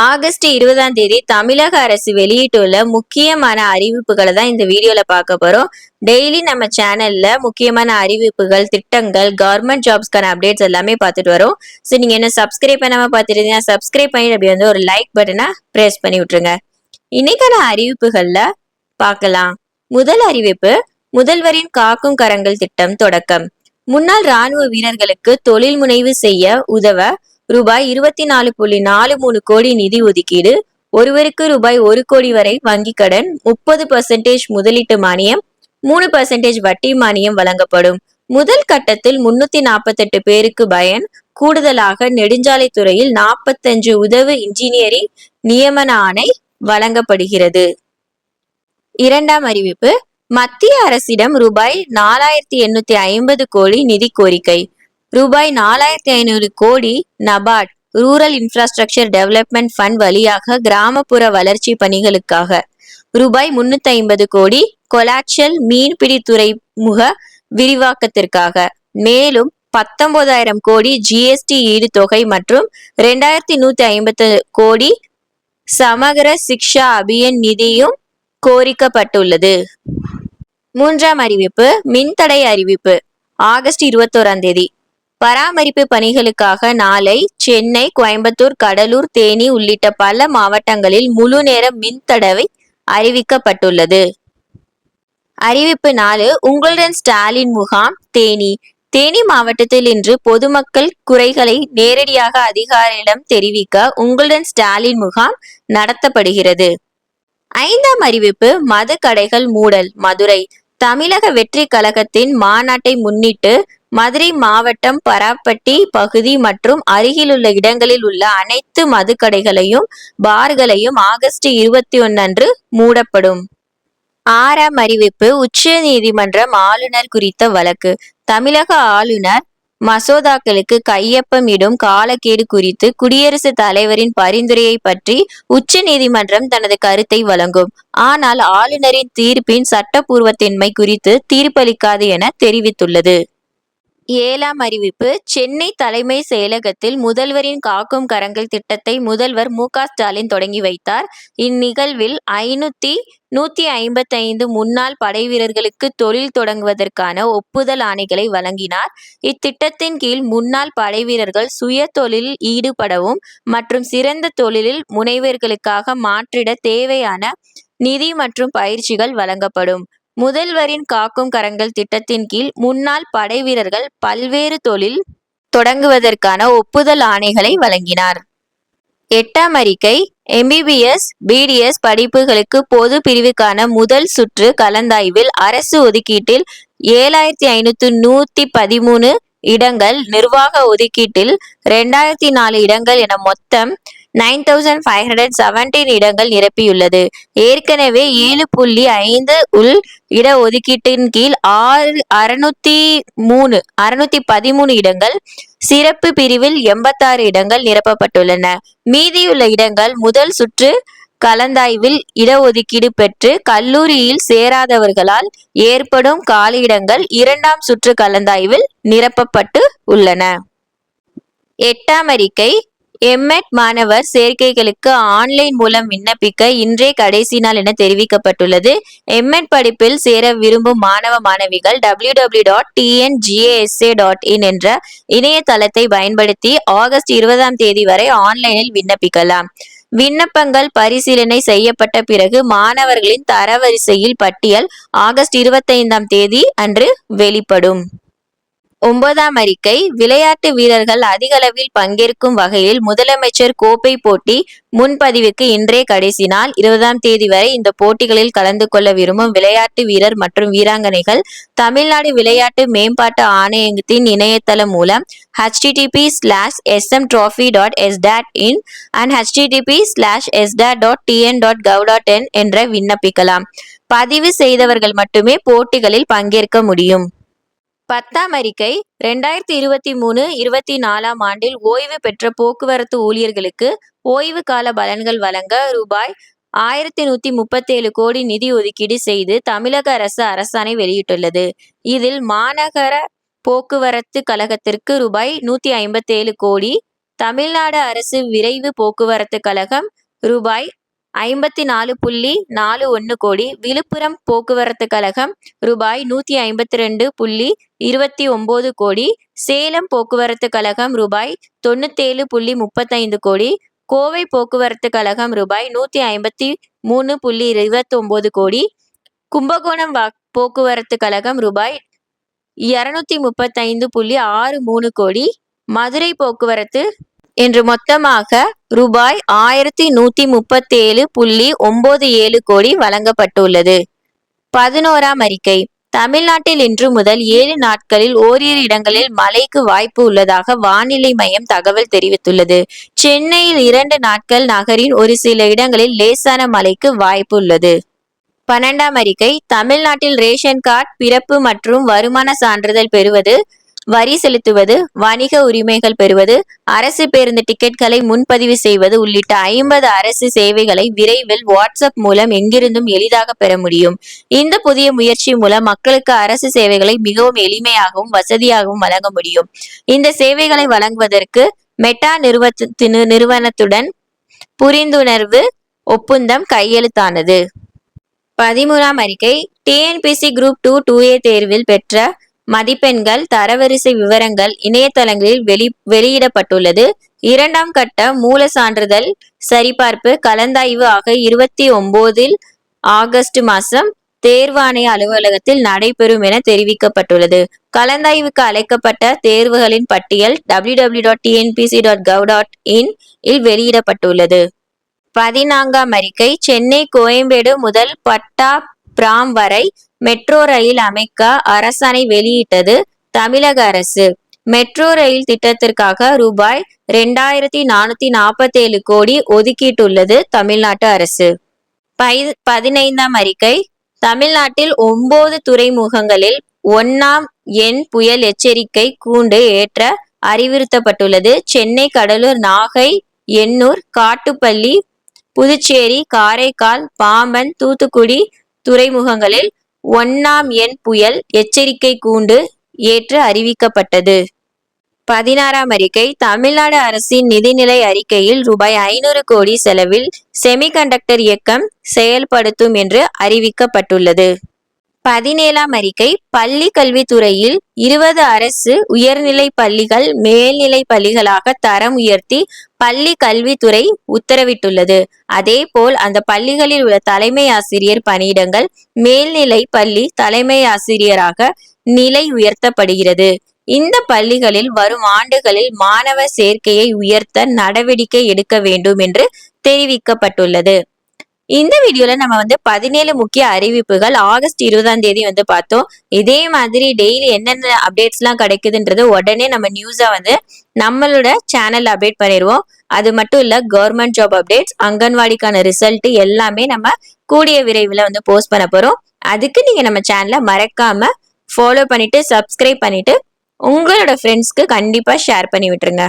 August 20ஆம் தேதி தமிழக அரசு வெளியிட்டுள்ள முக்கியமான அறிவிப்புகளை தான் இந்த வீடியோல பார்க்க போறோம். டெய்லி நம்ம சேனல்ல முக்கியமான அறிவிப்புகள், திட்டங்கள், கவர்மெண்ட் ஜாப்ஸ்க்கான அப்டேட்ஸ் எல்லாமே பார்த்துட்டு வரோம். ஸோ நீங்க என்ன சப்ஸ்கிரைப் பண்ணாம பார்த்துருந்தீங்கன்னா சப்ஸ்கிரைப் பண்ணிட்டு அப்படி வந்து ஒரு லைக் பட்டனை பிரஸ் பண்ணி விட்டுருங்க. இன்னைக்கான அறிவிப்புகள்ல பார்க்கலாம். முதல் அறிவிப்பு, முதல்வரின் காக்கும் கரங்கள் திட்டம் தொடக்கம். முன்னாள் ராணுவ வீரர்களுக்கு தொழில் முனைவு செய்ய உதவ ரூபாய் 24.43 கோடி நிதி ஒதுக்கீடு, ஒருவருக்கு ரூபாய் 1 கோடி வரை வங்கிக் கடன், 30% முதலீட்டு மானியம், 3% வட்டி மானியம் வழங்கப்படும். முதல் கட்டத்தில் 348 பேருக்கு பயன். கூடுதலாக நெடுஞ்சாலைத்துறையில் 45 உதவி இன்ஜினியரிங் நியமன ஆணை வழங்கப்படுகிறது. இரண்டாம் அறிவிப்பு, மத்திய அரசிடம் ரூபாய் 4850 கோடி நிதி கோரிக்கை. ரூபாய் 4500 கோடி NABARD rural infrastructure development fund வழியாக கிராமப்புற வளர்ச்சி பணிகளுக்காக, ரூபாய் 350 கோடி கொலாட்சல் மீன்பிடி துறைமுக விரிவாக்கத்திற்காக, மேலும் 19,000 கோடி ஜிஎஸ்டி ஈடுதொகை மற்றும் 2150 கோடி சமகர சிக்ஷா அபியன் நிதியும் கோரிக்கப்பட்டுள்ளது. மூன்றாம் அறிவிப்பு, மின்தடை அறிவிப்பு. ஆகஸ்ட் 21ஆம் தேதி பராமரிப்பு பணிகளுக்காக நாளை சென்னை, கோயம்புத்தூர், கடலூர், தேனி உள்ளிட்ட பல மாவட்டங்களில் முழு நேர மின்தடை அறிவிக்கப்பட்டுள்ளது. அறிவிப்பு 4, உங்களுடன் ஸ்டாலின் முகாம் தேனி. தேனி மாவட்டத்தில் இன்று பொதுமக்கள் குறைகளை நேரடியாக அதிகாரியிடம் தெரிவிக்க உங்களுடன் ஸ்டாலின் முகாம் நடத்தப்படுகிறது. ஐந்தாம் அறிவிப்பு, மது கடைகள் மூடல். மதுரை தமிழக வெற்றி கழகத்தின் மாநாட்டை முன்னிட்டு மதுரை மாவட்டம் பராப்பட்டி பகுதி மற்றும் அருகிலுள்ள இடங்களில் உள்ள அனைத்து மதுக்கடைகளையும் பார்களையும் ஆகஸ்ட் 21 அன்று மூடப்படும். ஆறாம் அறிவிப்பு, உச்ச நீதிமன்றம் ஆளுநர் குறித்த வழக்கு. தமிழக ஆளுநர் மசோதாக்களுக்கு கையொப்பம் இடும் காலக்கெடு குறித்து குடியரசுத் தலைவரின் பரிந்துரையை பற்றி உச்ச நீதிமன்றம் தனது கருத்தை வழங்கும். ஆனால் ஆளுநரின் தீர்ப்பின் சட்டப்பூர்வத்தன்மை குறித்து தீர்ப்பளிக்காது என தெரிவித்துள்ளது. ஏழாம் அறிவிப்பு, சென்னை தலைமை செயலகத்தில் முதல்வரின் காக்கும் கரங்கள் திட்டத்தை முதல்வர் மு.க. ஸ்டாலின் தொடங்கி வைத்தார். இந்நிகழ்வில் 155 முன்னாள் படைவீரர்களுக்கு தொழில் தொடங்குவதற்கான ஒப்புதல் ஆணைகளை வழங்கினார். இத்திட்டத்தின் கீழ் முன்னாள் படைவீரர்கள் சுய தொழிலில் ஈடுபடவும் மற்றும் சிறந்த தொழிலில் முனைவர்களுக்காக மாற்றிட தேவையான நிதி மற்றும் பயிற்சிகள் வழங்கப்படும். முதல்வரின் காக்கும் கரங்கள் திட்டத்தின் கீழ் முன்னாள் படைவீரர்கள் பல்வேறு தொழில் தொடங்குவதற்கான ஒப்புதல் ஆணைகளை வழங்கினார். எட்டாம் அறிக்கை, எம்பிபிஎஸ், பிடிஎஸ் படிப்புகளுக்கு பொது பிரிவுக்கான முதல் சுற்று கலந்தாய்வில் அரசு ஒதுக்கீட்டில் 7,513 இடங்கள், நிர்வாக ஒதுக்கீட்டில் 2,004 இடங்கள் என மொத்தம் 9,517 இடங்கள் நிரப்பியுள்ளது. ஏற்கனவே 7.5 உள் இட ஒதுக்கீட்டின் கீழ் 613 இடங்கள், சிறப்பு பிரிவில் 86 இடங்கள் நிரப்பப்பட்டுள்ளன. மீதியுள்ள இடங்கள் முதல் சுற்று கலந்தாய்வில் இடஒதுக்கீடு பெற்று கல்லூரியில் சேராதவர்களால் ஏற்படும் காலியிடங்கள் இரண்டாம் சுற்று கலந்தாய்வில் நிரப்பப்பட்டு உள்ளன. எட்டாம் அறிக்கை, எம்எட் மாணவர் சேர்க்கைகளுக்கு ஆன்லைன் மூலம் விண்ணப்பிக்க இன்றே கடைசி நாள் என தெரிவிக்கப்பட்டுள்ளது. எம்எட் படிப்பில் சேர விரும்பும் மாணவ மாணவிகள் www.tngasa.in என்ற இணையதளத்தை பயன்படுத்தி ஆகஸ்ட் 20ஆம் தேதி வரை ஆன்லைனில் விண்ணப்பிக்கலாம். விண்ணப்பங்கள் பரிசீலனை செய்யப்பட்ட பிறகு மாணவர்களின் தரவரிசையில் பட்டியல் ஆகஸ்ட் 25ஆம் தேதி அன்று வெளிப்படும். 9ஆம் அறிக்கை, விளையாட்டு வீரர்கள் அதிகளவில் பங்கேற்கும் வகையில் முதலமைச்சர் கோப்பை போட்டி முன்பதிவுக்கு இன்றே கடைசி நாள். 20ஆம் தேதி வரை இந்த போட்டிகளில் கலந்து கொள்ள விரும்பும் விளையாட்டு வீரர் மற்றும் வீராங்கனைகள் தமிழ்நாடு விளையாட்டு மேம்பாட்டு ஆணையத்தின் இணையதளம் மூலம் http:/smtrophy.sdat.in and http:/sdat.tn.gov.in என்ற விண்ணப்பிக்கலாம். பதிவு செய்தவர்கள் மட்டுமே போட்டிகளில் பங்கேற்க முடியும். 10ஆம் அறிக்கை, 2023-24ஆம் ஆண்டில் ஓய்வு பெற்ற போக்குவரத்து ஊழியர்களுக்கு ஓய்வு கால பலன்கள் வழங்க ரூபாய் 1,137 கோடி நிதி ஒதுக்கீடு செய்து தமிழக அரசு அரசாணை வெளியிட்டுள்ளது. இதில் மாநகர போக்குவரத்து கழகத்திற்கு ரூபாய் 157 கோடி, தமிழ்நாடு அரசு விரைவு போக்குவரத்து கழகம் ரூபாய் 54.41 கோடி. விழுப்புரம் போக்குவரத்து கழகம் ரூபாய் 152.29 கோடி. சேலம் போக்குவரத்து கழகம் ரூபாய் 97.35 கோடி. கோவை போக்குவரத்து கழகம் ரூபாய் 153.29 கோடி. கும்பகோணம் போக்குவரத்து கழகம் ரூபாய் 235.63 கோடி. மதுரை போக்குவரத்து என்று மொத்தமாக ரூபாய் 1137.97 கோடி வழங்கப்பட்டுள்ளது. 11ஆம் அறிக்கை. தமிழ்நாட்டில் இன்று முதல் 7 நாட்களில் ஓரிரு இடங்களில் மழைக்கு வாய்ப்பு உள்ளதாக வானிலை மையம் தகவல் தெரிவித்துள்ளது. சென்னையில் 2 நாட்கள் நகரின் ஒரு சில இடங்களில் லேசான மழைக்கு வாய்ப்பு உள்ளது. 12ஆம் அறிக்கை. தமிழ்நாட்டில் ரேஷன் கார்டு, பிறப்பு மற்றும் வருமான சான்றிதழ் பெறுவது, வரி செலுத்துவது, வணிக உரிமைகள் பெறுவது, அரசு பேருந்து டிக்கெட்களை முன்பதிவு செய்வது உள்ளிட்ட 50 அரசு சேவைகளை விரைவில் வாட்ஸ்அப் மூலம் எங்கிருந்தும் எளிதாக பெற முடியும். இந்த புதிய முயற்சி மூலம் மக்களுக்கு அரசு சேவைகளை மிகவும் எளிமையாகவும் வசதியாகவும் வழங்க முடியும். இந்த சேவைகளை வழங்குவதற்கு மெட்டா நிறுவனத்துடன் புரிந்துணர்வு ஒப்பந்தம் கையெழுத்தானது. 13ஆம் அறிக்கை. டிஎன்பிஎஸ்சி குரூப் 2 2A தேர்வில் பெற்ற மதிப்பெண்கள் தரவரிசை விவரங்கள் இணையதளங்களில் வெளியிடப்பட்டுள்ளது. 2ஆம் கட்ட மூல சான்றிதழ் சரிபார்ப்பு கலந்தாய்வு ஆக 29 ஆகஸ்ட் மாதம் தேர்வாணைய அலுவலகத்தில் நடைபெறும் என தெரிவிக்கப்பட்டுள்ளது. கலந்தாய்வுக்கு அழைக்கப்பட்ட தேர்வுகளின் பட்டியல் www.tnpc.gov.in இல் வெளியிடப்பட்டுள்ளது. 14ஆம் அறிக்கை. சென்னை கோயம்பேடு முதல் பட்டாபிராம் வரை மெட்ரோ ரயில் அமைக்க அரசாணை வெளியிட்டது தமிழக அரசு. மெட்ரோ ரயில் திட்டத்திற்காக ரூபாய் 2447 கோடி ஒதுக்கிட்டுள்ளது தமிழ்நாட்டு அரசு. 15ஆம் அறிக்கை. தமிழ்நாட்டில் 9 துறைமுகங்களில் 1ஆம் எண் புயல் எச்சரிக்கை கூண்டு ஏற்ற அறிவுறுத்தப்பட்டுள்ளது. சென்னை, கடலூர், நாகை, எண்ணூர், காட்டுப்பள்ளி, புதுச்சேரி, காரைக்கால், பாம்பன், தூத்துக்குடி துறைமுகங்களில் 1ஆம் எண் புயல் எச்சரிக்கை கூண்டு ஏற்று அறிவிக்கப்பட்டது. 16ஆம் அறிக்கை. தமிழ்நாடு அரசின் நிதிநிலை அறிக்கையில் ரூபாய் 500 கோடி செலவில் செமிகண்டக்டர் இயக்கம் செயல்படுத்தும் என்று அறிவிக்கப்பட்டுள்ளது. 17ஆம் அறிக்கை. பள்ளி கல்வித்துறையில் 20 அரசு உயர்நிலை பள்ளிகள் மேல்நிலை பள்ளிகளாக தரம் உயர்த்தி பள்ளி கல்வித்துறை உத்தரவிட்டுள்ளது. அதேபோல் அந்த பள்ளிகளில் உள்ள தலைமை ஆசிரியர் பணியிடங்கள் மேல்நிலை பள்ளி தலைமை ஆசிரியராக நிலை உயர்த்தப்படுகிறது. இந்த பள்ளிகளில் வரும் ஆண்டுகளில் மாணவர் சேர்க்கையை உயர்த்த நடவடிக்கை எடுக்க வேண்டும் என்று தெரிவிக்கப்பட்டுள்ளது. இந்த வீடியோல நம்ம 17 முக்கிய அறிவிப்புகள் ஆகஸ்ட் 20ஆம் தேதி பார்த்தோம். இதே மாதிரி டெய்லி என்னென்ன அப்டேட்ஸ் எல்லாம் கிடைக்குதுன்றது உடனே நம்ம நியூஸா நம்மளோட சேனல் அப்டேட் பண்ணிடுவோம். அது மட்டும் இல்ல, கவர்மெண்ட் ஜாப் அப்டேட்ஸ், அங்கன்வாடிக்கான ரிசல்ட் எல்லாமே நம்ம கூடிய விரைவில் போஸ்ட் பண்ண போறோம். அதுக்கு நீங்க நம்ம சேனலை மறக்காம ஃபாலோ பண்ணிட்டு சப்ஸ்கிரைப் பண்ணிட்டு உங்களோட ஃப்ரெண்ட்ஸ்க்கு கண்டிப்பா ஷேர் பண்ணி விட்டுருங்க.